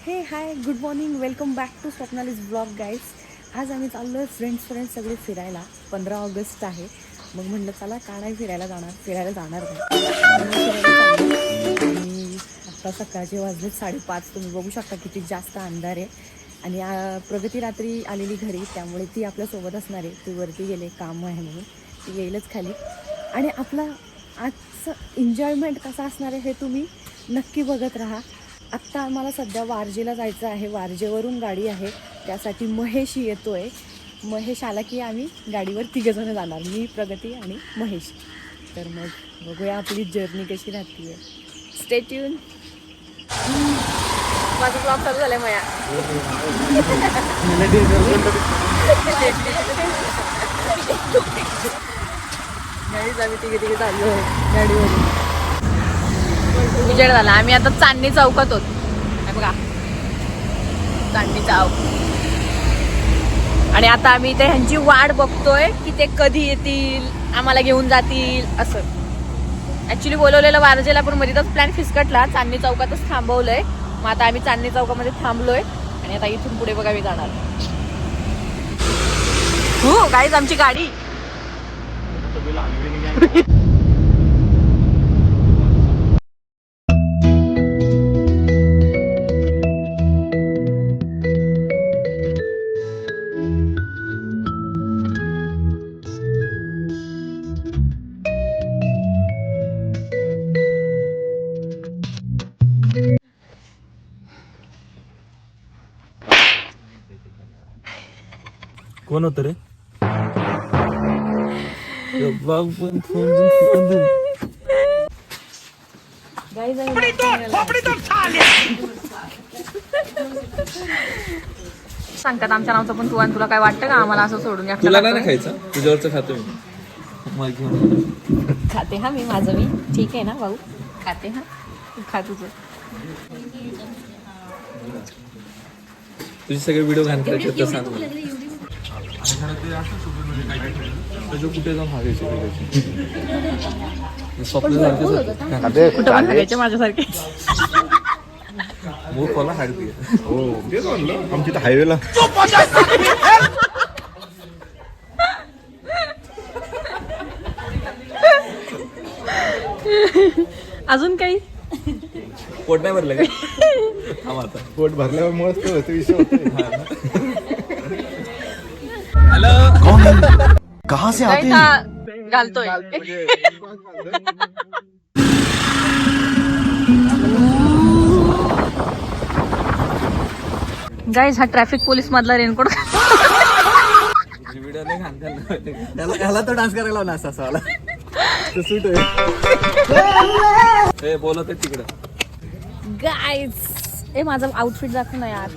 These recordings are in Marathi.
हे hi good morning welcome back to Swapnali's blog guys. आज आम्ही चाललो आहे फ्रेंड्स सगळे फिरायला. 15 ऑगस्ट आहे. मग म्हणलं चला का नाही फिरायला जाणार नाही आणि आत्ता सकाळचे वाजले 5:30. तुम्ही बघू शकता किती जास्त अंधार आहे. आणि प्रगती रात्री आलेली घरी, त्यामुळे ती आपल्यासोबत असणार आहे. ती वरती गेले, काम आहे म्हणून ती येईलच खाली. आणि आपला आजचं एन्जॉयमेंट कसा असणार आहे हे तुम्ही नक्की बघत राहा. आत्ता आम्हाला सध्या वारजेला जायचं आहे. वारजेवरून गाडी आहे, त्यासाठी महेश येतो आहे. महेश आला की आम्ही गाडीवर 3 जण जाणार, मी, प्रगती आणि महेश. तर मग बघूया आपली जर्नी कशी राहते आहे. Stay tune. माझं ब्लॉग चालू झालं आहे मया. गाडीच आम्ही तिघे चाललो आहे गाडीवरून. विजय झाला. आम्ही आता चांदणी चौकात होत. बघा चांदणी चौक. आणि आता आम्ही इथे ह्यांची वाट बघतोय की ते कधी येतील, आम्हाला घेऊन जातील असं. ऍक्च्युली बोलवलेलं वारजेला, पण मध्येच प्लॅन फिसकटला. चांदणी चौकातच थांबवलंय. मग आता आम्ही चांदणी चौकामध्ये थांबलोय आणि आता इथून पुढे बघा मी जाणार. हो गाईज आमची गाडी. कोण होत रे? सांगतात आमच्या नावचं पण तू, आणि तुला काय वाटतं का आम्हाला असं सोडून या? तुला नाही खायचं, तुझ्यावरचं खातो मी. खाते हा मी, माझं मी. ठीक आहे ना भाऊ? खाते हा, खा तुझं. तुझे सगळे व्हिडिओ घाण करायचे तर सांग. कुठे जाऊन हागायचे स्वप्न कुठं पण हागायचे माझ्यासारखे. कोला हाडते आमची तर हायवेला. अजून काही पोट नाही भरलं का? आता पोट भरल्यावर मस्त होतं विषय होतो. हॅलो, कहाँ से आते हैं? घालतोय. गाईज हा ट्रॅफिक पोलीस मधला रेनकोट. व्हिडिओ नाही घाण करणार. ह्याला तो डान्स करायला ना असा वाला सूट हे बोलत आहे तिकडं. गाईज माझं आउटफिट दाखव ना यार.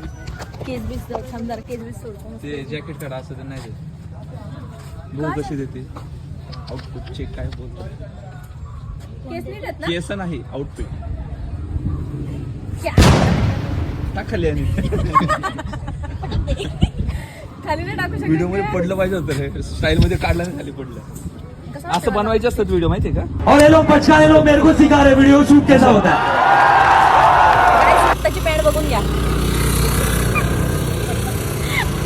केस बीस समजा, केस बीस सोडतो. ते जॅकेट काढा असं तर नाही देत. बोल कशी देते आउटफिट चेक काय बोलतो. केस नाही देत ना? केस नाही, आउटफिट क्या? टाकली आणि खाली नाही टाकू शकत. व्हिडिओ मध्ये पडलं पाहिजे होतं रे. स्टाईल मध्ये काढलं नाही, खाली पडलं. असं बनवायचे असतात व्हिडिओ, माहितीये का? और ये लोग पछाने लोग मेरे को सिखा रहे वीडियो शूट कैसा होता है. आत्ताची पॅड बघून घ्या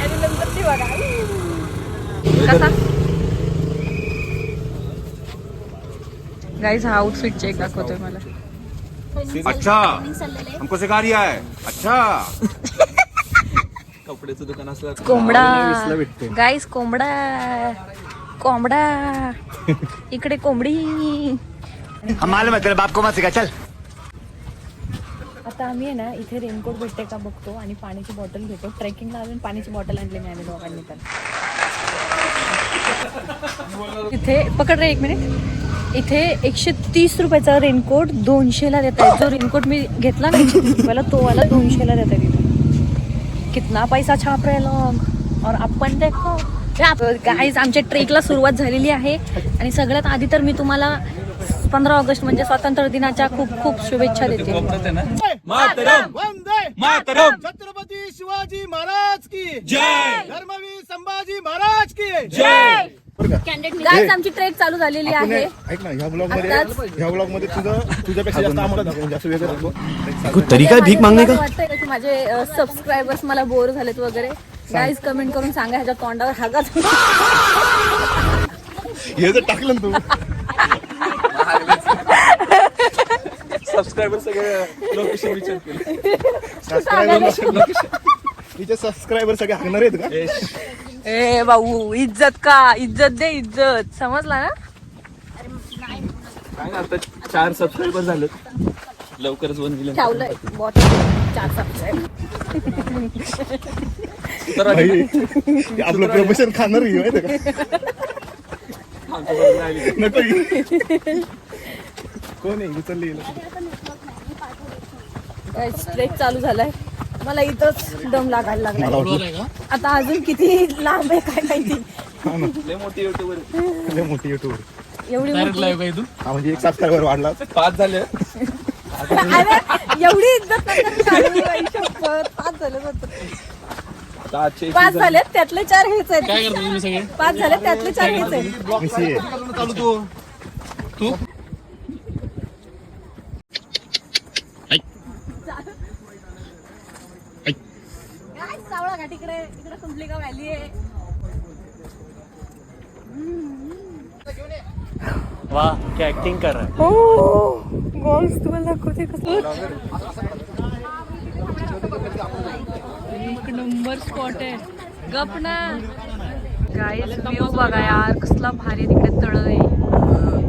आणि नंतर ती बघा कसा. गाईज हा आउटफिट चेक दाखवतोय मला. अच्छा हमको सिखा रिया है. अच्छा कपड्याचं दुकान असलं कोंबडा. भेटते. गाईज कोंबडा इकडे कोंबडी. हम मालूम है तेरे बाप को मत सिखा चल. आता आम्ही आहे ना इथे रेनकोट भेटते का बघतो आणि पाण्याची बॉटल घेतो. ट्रेकिंगला अजून पाण्याची बॉटल आणली नाही आम्ही दोघांनी. तर इथे पकड रे 1 मिनिट. इथे 130 रुपयाचा रेनकोट 200ला देत आहे. जो रेनकोट मी घेतला ना 130 रुपयाला, तो वाला 200ला देत आहे. तिथे कितना पैसा छाप रहे लोग. और आपण देखो गाईज आमच्या ट्रेकला सुरुवात झालेली आहे. आणि सगळ्यात आधी तर मी तुम्हाला 15 ऑगस्ट म्हणजे स्वातंत्र्य दिनाच्या खूप खूप शुभेच्छा देते. छत्रपती शिवाजी महाराज की जय. धर्मवीर संभाजी महाराज की जय. गाईज आमची ट्रेक चालू झालेली आहे. ऐक ना, ह्या ब्लॉग मध्ये तुझ्यापेक्षा जास्त आम्हाला दाखव, जास्त वेगळं दाखव. कुछ तरीका है भीख मांगने का? वाटतंय का माझे सबस्क्रायबर्स मला बोर झालेत वगैरे, गाईज कमेंट करून सांगा ह्याच्या तोंडावर हागा. हे जर टाकलं ना तू सबस्क्रायबर सगळे लोकेशन विचार केले. तिचे सबस्क्रायबर सगळे हाकणार आहेत का? ए भाऊ इज्जत का, इज्जत दे इज्जत, समजला ना. काय ना आता 4 सबस्क्रायबर झालेत, लवकरच 1 मिलियन ठेवलंय बॉटल 4 सबस्क्रायबर. भाई, ते आपलं प्रमोशन खाणार आहे माहिती का? नको कोण आहे उचलली? ट्रेक चालू झालाय, मला इथंच दम लागायला लागला. आता अजून किती लांब आहे काय माहिती. लय मोठी युट्यूबर लय मोठी युट्यूबर. एवढी मोठी. हा म्हणजे 1 सबस्क्रायबर वाढला. 5 झाले. अरे एवढी इज्जत नका काढू बाई, शपथ. 5 झाले फक्त. 5 झालेत त्यातले 4 हेच आहेत. काय करतो तुम्ही सगळे? 5 झालेत त्यातले 4 हेच आहेत. चालू तू सावळा घाट इकडे कुंडलिका व्हॅली आहे. वाह क्या एक्टिंग कर रहा है. हो गॉल्स तुम्हाला दाखवते कसं नंबर स्पॉट आहे. गप ना गाईज, व्ह्यू बघा यार कसला भारी. तिकडे तळ आहे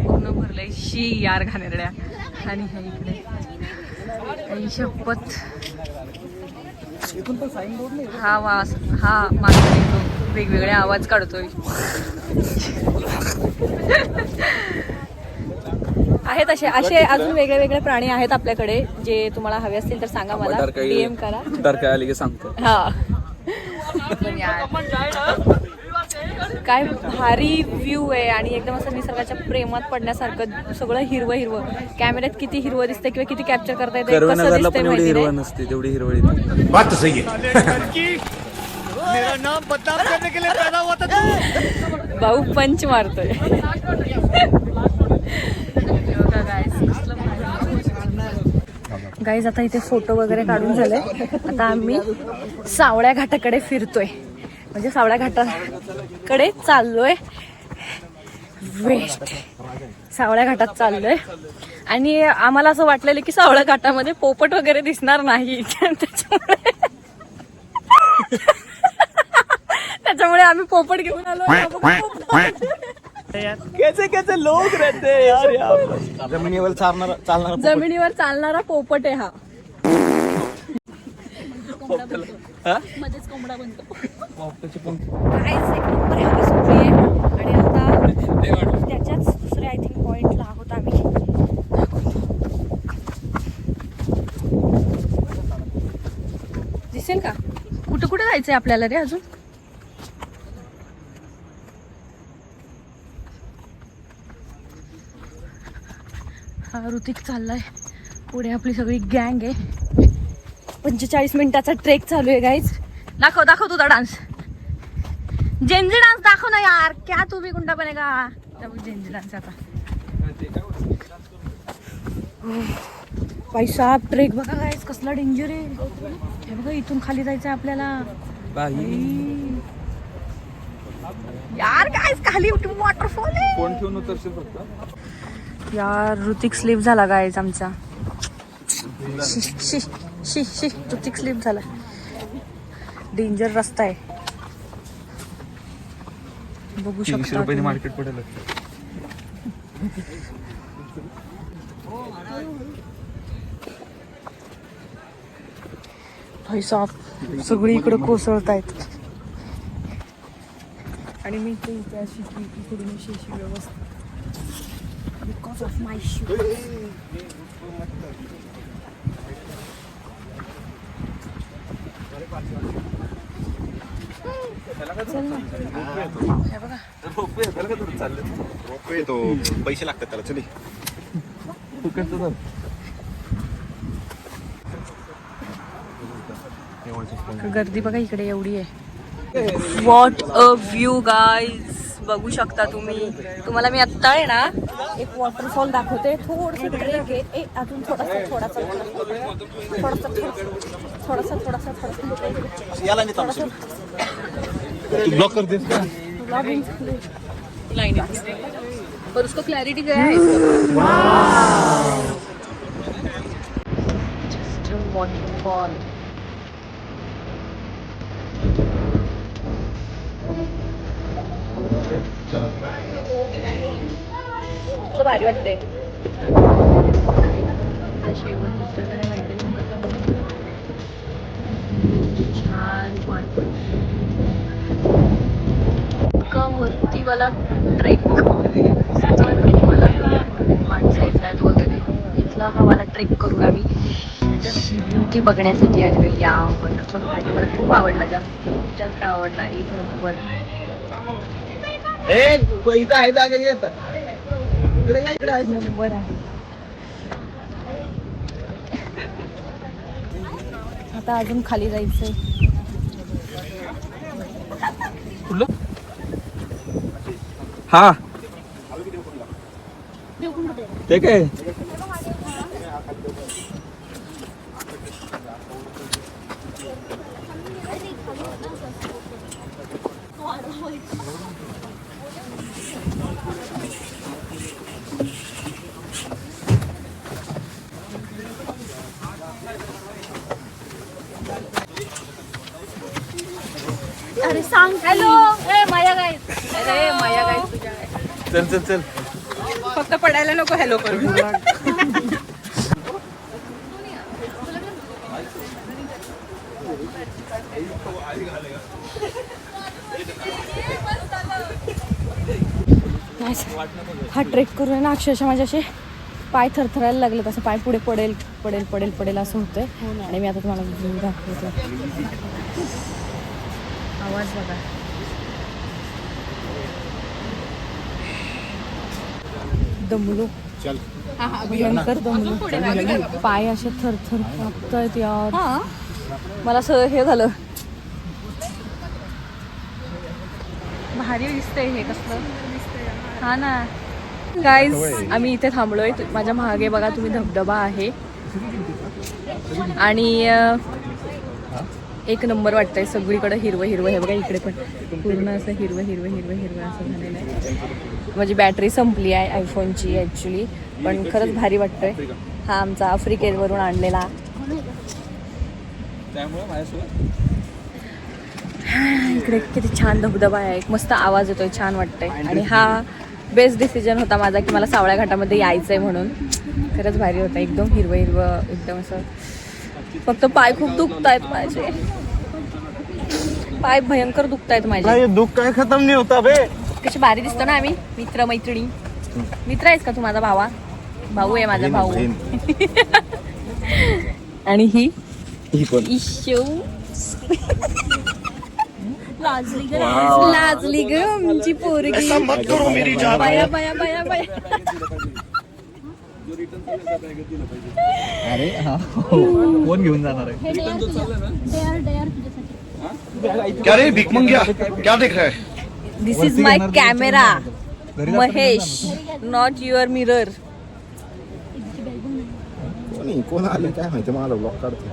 पूर्ण भरलंय. शी यार घाणेरड्या. आणि हे इकडे आई शपथ. हा वास, हा मागचा येतो, वेगवेगळे आवाज काढतोय. आहेत असे अजून वेगळे वेगळे प्राणी आहेत आपल्याकडे. जे तुम्हाला हवे असतील तर सांगा मला, डीएम करा. डरकाळी आली की सांगतो. हा पण यार काय भारी व्ह्यू आहे आणि एकदम असं निसर्गाच्या प्रेमात पडण्यासारखं. सगळं हिरवं हिरवं. कॅमेऱ्यात किती हिरवं दिसतंय किंवा किती कॅप्चर करता येते कसं दिसतंय पण एवढी माहिती हिरवळ नाही. नसते, तेवढी हिरवळ येते. बात तो सही है. मेरा नाम बदनाम करने के लिए पैदा हुआ था तू. भाऊ पंच मारतोय. गाईज आता इथे फोटो वगैरे काढून झाले. आता आम्ही सावळ्या घाटाकडे फिरतोय, म्हणजे सावळ्या घाटाकडे चाललोय. वेस्ट सावळ्या घाटात चाललोय. आणि आम्हाला असं वाटलेलं की सावळ्या घाटामध्ये पोपट वगैरे दिसणार नाही, त्याच्यामुळे आम्ही पोपट घेऊन आलो. कैसे कैसे लोग रहते हैं यार यहाँ पर. जमिनीवर चालणारा जमिनीवर चालणारा पोपट आहे हा. मध्येच कोंबडा बनतो. काहीच एक नंबर हवा सुटली आहे. आणि आता त्याच्याच दुसऱ्या आय थिंक पॉइंटला आहोत आम्ही. दिसेल का कुठं कुठं जायचंय आपल्याला रे अजून. हा ऋतिक चाललाय पुढे. आपली सगळी गँग आहे. 45 मिनिटाचा ट्रेक चालू आहे गाईज. दाखव तुझा डान्स. जेंजी डान्स दाखव ना यार. क्या तू भी गुंडा बनेगा. जेंजी डान्स आता. भाई साहब ट्रेक बघा गाईज कसला डेंजर आहे. हे बघा इथून खाली जायचंय आपल्याला. यार गाईज खाली वॉटरफॉल आहे. फोन ठेवून उतरशील फक्त. यार ऋतिक स्लिप झाला गाईज आमचा. शी ऋतिक स्लिप झाला. डेंजर रस्ता आहे. बघू 300 शकता रुपयाने मार्केट पडेल. भाई साहब सगळी इकडे कोसळतायत. आणि मी ते इथे अशी इकडून अशी व्यवस्था बिकॉज ऑफ माय शूज. तो पैसे लागतात त्याला. चली गर्दी बघा इकडे एवढी आहे. What a view guys. बघू शकता तुम्ही. तुम्हाला मी आत्ता आहे ना एक वॉटरफॉल दाखवते. थोडंसं ट्रेक आहे. अजून थोडासा थोडासा याला नाही थांबू तू ब्लॉक करतेस का पर उसको क्लैरिटी गया है जस्ट वॉटरफॉल भारी वाटते वरती मला ट्रेक माणसं येतात वगैरे इथला हा मला ट्रेक करून आम्ही ब्युटी बघण्यासाठी आलो या वॉटरफॉल आणि मला खूप आवडला जास्त आवडला एक नंबर इथं आहे जागा येत नंबर आहे आता अजून खाली जायचंय हा ते काय अरे सांग हॅलो ए माया गाईस अरे माया गाईस तुझ्या चल चल चल फक्त पडायला नको हॅलो करू हा ट्रेक करून ना अक्षरशः माझे असे पाय थरथरायला लागले असं पाय पुढे पडेल पडेल पडेल पडेल असं होतंय आणि मी आता तुम्हाला व्ह्यू दाखवते आवाज बघा दमलो भयंकर दमलो पाय असे थरथर कापतायत यार मला असं हे झालं भारी दिसतंय हे कसलं हा ना गाईज आम्ही इथे थांबलोय माझ्या मागे बघा तुम्ही धबधबा आहे आणि एक नंबर वाटतंय सगळीकडे हिरवं हिरवं हे बघा इकडे पण पूर्ण असं हिरवं हिरवं हिरवं हिरवं असं झालेलं आहे माझी बॅटरी संपली आहे आयफोनची ॲक्च्युली पण खरंच भारी वाटतंय हा आमचा आफ्रिकेवरून आणलेला इकडे किती छान धबधबा आहे एक मस्त आवाज येतोय छान वाटतंय आणि हा बेस्ट डिसिजन होता माझा की मला सावळ्या घाटामध्ये यायचंय म्हणून खरंच भारी होता एकदम हिरवं हिरवं एकदम असं फक्त पाय खूप दुखतायत माझे पाय भयंकर दुखतायत माझे दुःख काय खतम नाही होता बे कशी भारी दिसतो ना आम्ही मित्र मैत्रिणी मित्र आहेस का तू माझा भाऊ आहे माझा भाऊ आणि ही इशू लाजली ग आमची पोरगी बाया बाया बाया बाया अरे हा कोण घेऊन जाणार आहे क्या रे भीक मंग्या क्या देख रहा है this is my camera Mahesh not your mirror कोण आले काय माहिती मला ब्लॉक काढतो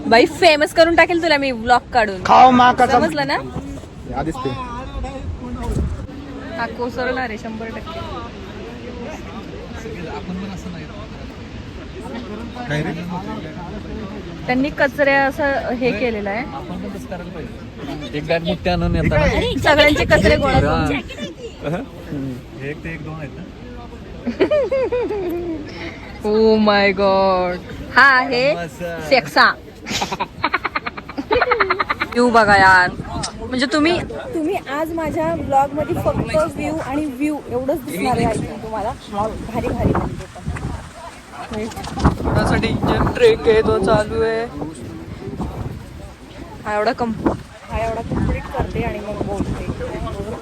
बाई फेमस करून टाकेल तुला मी ब्लॉग काढून खाओ मा का समजलं ना आधीच ते हा कोसळणार आहे 100%. त्यांनी कचऱ्या असं हे केलेलं आहे एक बॅग मोठी आणून येतात सगळ्यांचे कचरे गोळा करून. एक ते एक दोन आहेत ना ओ माय गॉड हा आहे सेक्सा व्ह्यू बघा यार म्हणजे तुम्ही आज माझ्या ब्लॉग मध्ये फक्त व्ह्यू आणि व्ह्यू एवढंच दिसणार आहे तुम्हाला भारी भारी साठी इंजन ट्रेक आहे तो चालू आहे हा एवढा कम्प्लीट करते आणि मग बोलते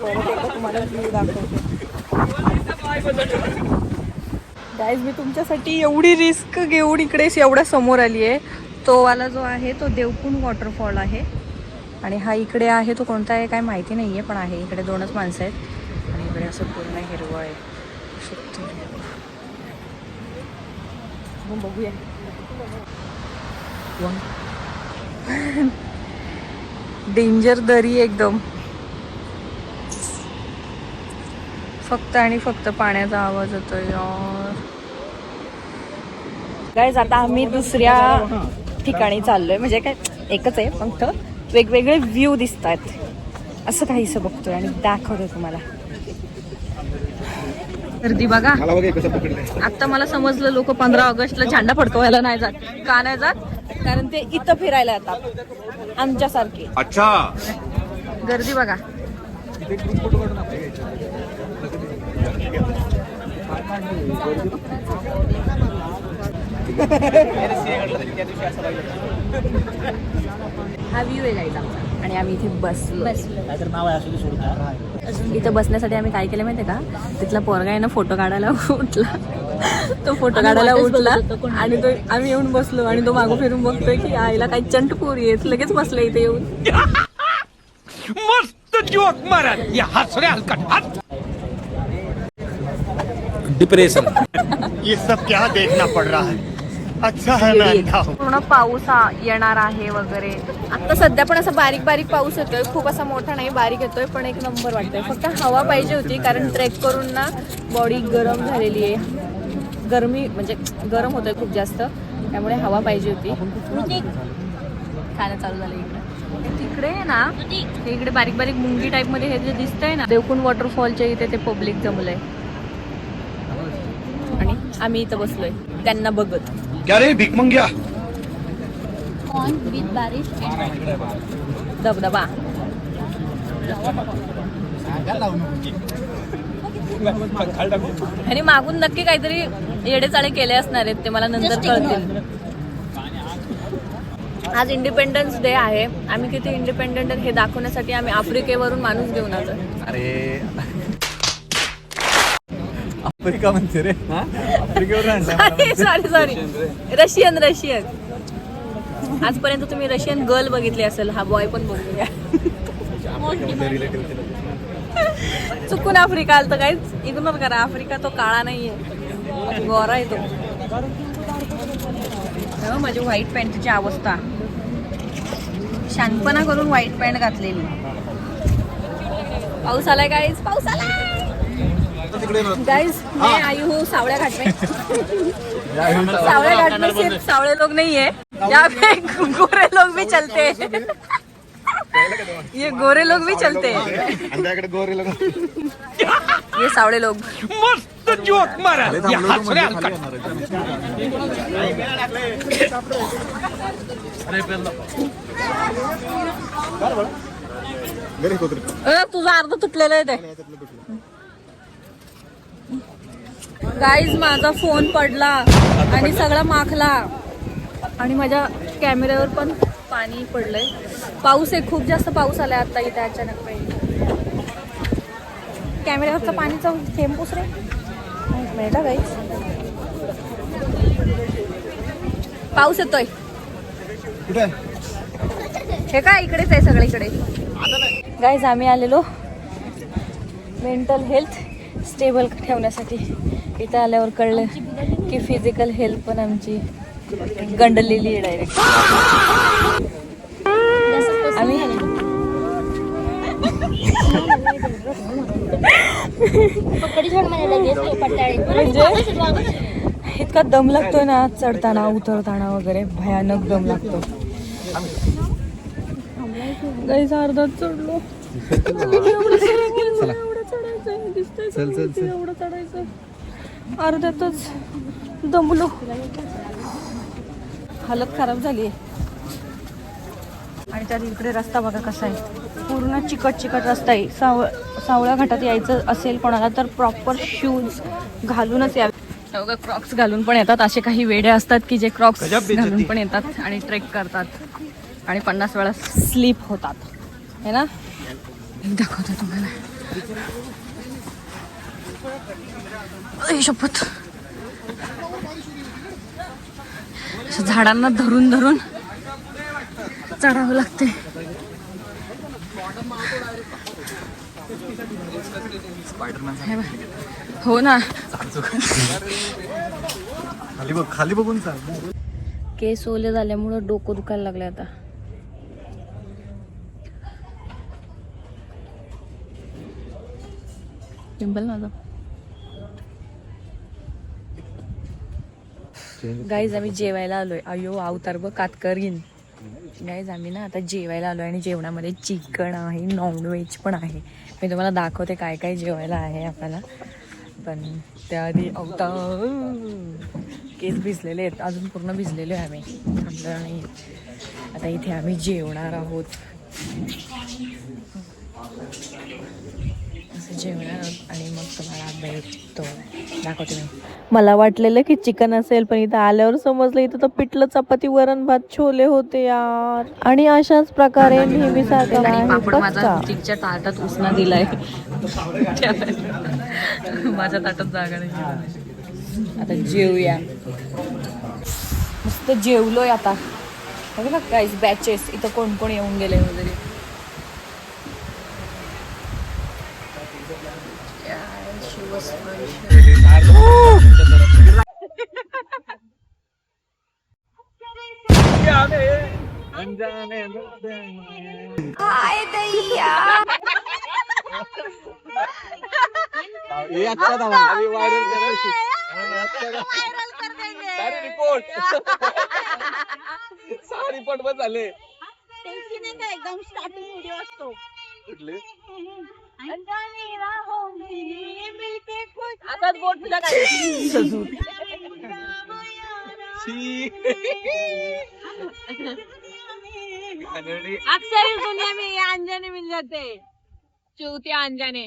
परत एकदा तुम्हाला व्ह्यू दाखवते गाईज मी तुमच्यासाठी एवढी रिस्क घेऊन इकडे एवढ्या समोर आली आहे तो वाला जो आहे तो देवकुंड वॉटरफॉल आहे आणि हा इकडे आहे तो कोणता आहे काय माहिती नाही आहे पण आहे इकडे दोनच माणसं आहेत आणि इकडे असं पूर्ण हिरवं आहे बघूया डेंजर दरी एकदम. फक्त आणि फक्त पाण्याचा आवाज येतोय यार. गाईज आता आम्ही दुसऱ्या ठिकाणी चाललोय. म्हणजे काय एकच आहे, फक्त वेगवेगळे व्ह्यू दिसत आहेत असं काहीसं बघतोय आणि दाखवतोय तुम्हाला. गर्दी बघा. आता मला समजलं लोक 15 ऑगस्टला झेंडा फडकवायला नाही जात. का नाही जात? कारण ते इथं फिरायला येतात आमच्यासारखे. अच्छा. गर्दी बघा. हा व्ह्यू आहे गाईज आमचा आणि आम्ही इथे बसलो. इथं बसण्यासाठी आम्ही काय केलं माहितीये का, तिथला पोरगा आहे ना फोटो काढायला उठला. तो फोटो काढायला उठला आणि तो आम्ही येऊन बसलो आणि तो मागो फिरून बघतोय की आईला काही चंट पोरी आहेत. लगेच बसले इथे येऊन. मस्त जोक मारा या हसरे हलकट डिप्रेशन. ये सब क्या देखना पड़ रहा है. अच्छा है मैं अंधा हूं. पूर्ण पाऊस येणार आहे वगैरे. आता सध्या पण असा बारीक बारीक पाऊस येतोय. खूप असा मोठा नाही, बारीक येतोय पण एक नंबर वाटतोय. फक्त हवा पाहिजे होती कारण ट्रेक करून ना बॉडी गरम झालेली आहे. गरमी म्हणजे गरम होतोय खूप जास्त, त्यामुळे हवा पाहिजे होती. खाणं चालू झालं इकडे. तिकडे ना इकडे बारीक बारीक मुंगी टाईप मध्ये हे जे दिसतंय ना, देवकुंड वॉटरफॉलच्या इथे ते पब्लिक जमलंय आणि आम्ही इथं बसलोय त्यांना बघत. क्या रे भीक मंग्या. धबधबा. आणि मागून नक्की काहीतरी येडेचाळे केले असणार आहेत, ते मला नंतर कळतील. आज इंडिपेंडन्स डे आहे. आम्ही किती इंडिपेंडंट हे दाखवण्यासाठी आम्ही आफ्रिकेवरून माणूस घेऊन आलो. अरे आफ्रिका म्हणते रे. Sorry Russian. आजपर्यंत तुम्ही रशियन गर्ल बघितली असेल, हा बॉय पण बघूया. चुकून आफ्रिका आलं तर काहीच इग्नोर करा. आफ्रिका तो काळा नाहीये, गोरा आहे तो. माझी व्हाईट पॅन्टची अवस्था. शानपणा करून व्हाईट पॅन्ट घातलेली. पाऊस आलाय गाईज, पाऊस आलाय गाइस. मैं आई हूँ सावड़ा घाट में. सावड़ा घाट में सिर्फ सावड़े लोग नहीं है, यहाँ पे गोरे लोग भी चलते हैं. ये गोरे लोग भी चलते हैं. गोरे लोग. ये सावड़े लोग. मस्त जोक मारा या हसरे हलकट तुझा अर्ध तुटलेला आहे ते. गाईज माझा फोन पडला आणि सगळा माखला आणि माझ्या कॅमेऱ्यावर पण पाणी पडलंय. पाऊस आहे, खूप जास्त पाऊस आलाय आता इथे अचानक. कॅमेऱ्यावरचा पाणीचा थेंब पुसरे मिळता गाईज. पाऊस येतोय. हे काय इकडेच आहे सगळीकडे. गाईज आम्ही आलेलो मेंटल हेल्थ स्टेबल ठेवण्यासाठी. इथं आल्यावर कळलं की फिजिकल हेल्थ पण आमची गंडलेली आहे डायरेक्ट. आम्ही म्हणजे इतका दम लागतोय ना चढताना उतरताना वगैरे, भयानक दम लागतो. गाईस अर्धा चढलो. एवढं चढायचं, अर्ध्यातच दमलो. हालत खराब झाली. आणि त्यात इकडे रस्ता बघा कसा आहे, पूर्ण चिकट रस्ता आहे. सावळ्या घाटात यायचं असेल कोणाला तर प्रॉपर शूज घालूनच यावे. बघा क्रॉक्स घालून पण येतात. असे काही वेडे असतात की जे क्रॉक्स घालून पण येतात आणि ट्रेक करतात आणि 50 वेळा स्लीप होतात, है ना. दाखवतो तुम्हाला. शपथ झाडांना धरून धरून चढावं लागते. हो ना. खाली बघून चाल. केस ओले झाल्यामुळं डोकं दुखायला लागलं आता. पिंपल माझा. गाईज आम्ही जेवायला आलोय. अयो अवतार बघ कातकरीन. गाईज आम्ही ना आता जेवायला आलोय आणि जेवणामध्ये चिकन आहे, नॉनव्हेज पण आहे. मी तुम्हाला दाखवते काय काय जेवायला आहे आपल्याला. पण त्याआधी अवतार केस भिजलेले आहेत, अजून पूर्ण भिजलेले आहे. आम्ही थांबलो नाही. आता इथे आम्ही जेवणार आहोत. जेवणार आहोत आणि मग तुम्हाला भेटतो, दाखवते मी. मला वाटलेलं की चिकन असेल, पण इथं आल्यावर समजलं इथं तर पिठलं चपाती, वरण भात, छोले होते यार. आणि अशाच प्रकारे नेहमीसारखा माझा चिकच्या ताटात उसना दिलाय. माझ्या ताटात जागा नाही. आता जेवूया. मस्त जेवलोय आता. बघा गाईस बॅचेस इथं कोण कोण येऊन गेले वगैरे. रिपोर्ट बस झाले. एकदम स्टार्टिंग व्हिडिओ असतो. आताच बोट तुला अक्सर इस दुनिया में ये अनजाने मिल जाते, चूतिया अनजाने.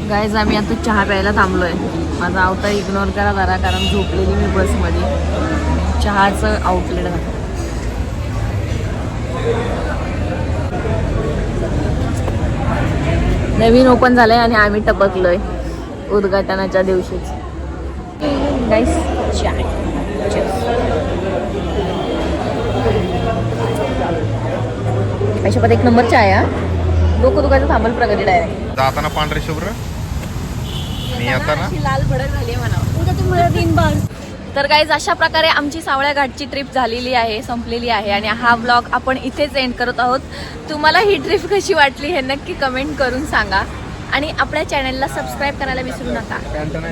गाईज आम्ही आता चहा प्यायला थांबलोय. माझा अवतार इग्नोर करा जरा, कारण झोपलेली मी बसमध्ये. चहाचं आउटलेट आहे. नवीन ओपन झालंय आणि आम्ही टपकलोय उद्घाटनाच्या दिवशीच. गाईस चाय अशापत एक नंबर चाय. हा डोकं दुखायचं थांबल प्रगती डायरेक्ट. जाताना पांढरे शुभ्र मी येताना लाल भडक झाली म्हणा. तर गाईज अशा प्रकारे आमची सावळ्या घाटची ट्रिप झालेली आहे, संपलेली आहे. आणि हा ब्लॉग आपण इथेच एंड करत आहोत. तुम्हाला ही ट्रिप कशी वाटली हे नक्की कमेंट करून सांगा. आणि आपल्या चॅनलला सबस्क्राईब करायला विसरू नका.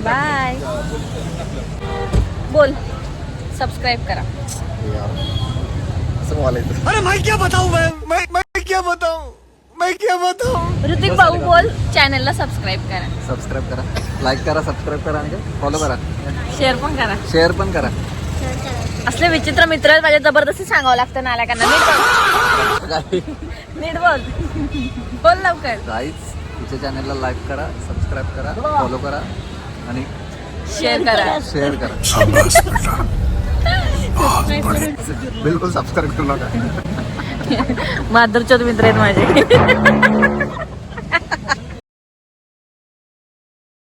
बाय. बोल सबस्क्राईब करा. अरे मैं क्या बताऊं ऋतिक भाऊ बोल चॅनलला सबस्क्राईब करा. सबस्क्राईब करा, लाईक करा, सबस्क्राईब करा आणि फॉलो करा, शेअर पण करा. शेअर पण करा. असले विचित्र मित्र आहेत माझ्या, जबरदस्ती सांगावं लागतं ना आल्याकांना. नीट बोल. बोल लवकर. गाईज तुमच्या चॅनलला लाईक करा, सबस्क्राईब करा, फॉलो करा आणि शेअर करा. शेअर करा. बिलकुल सबस्क्राईब करू नका. माधुरचोद मित्र आहेत माझे.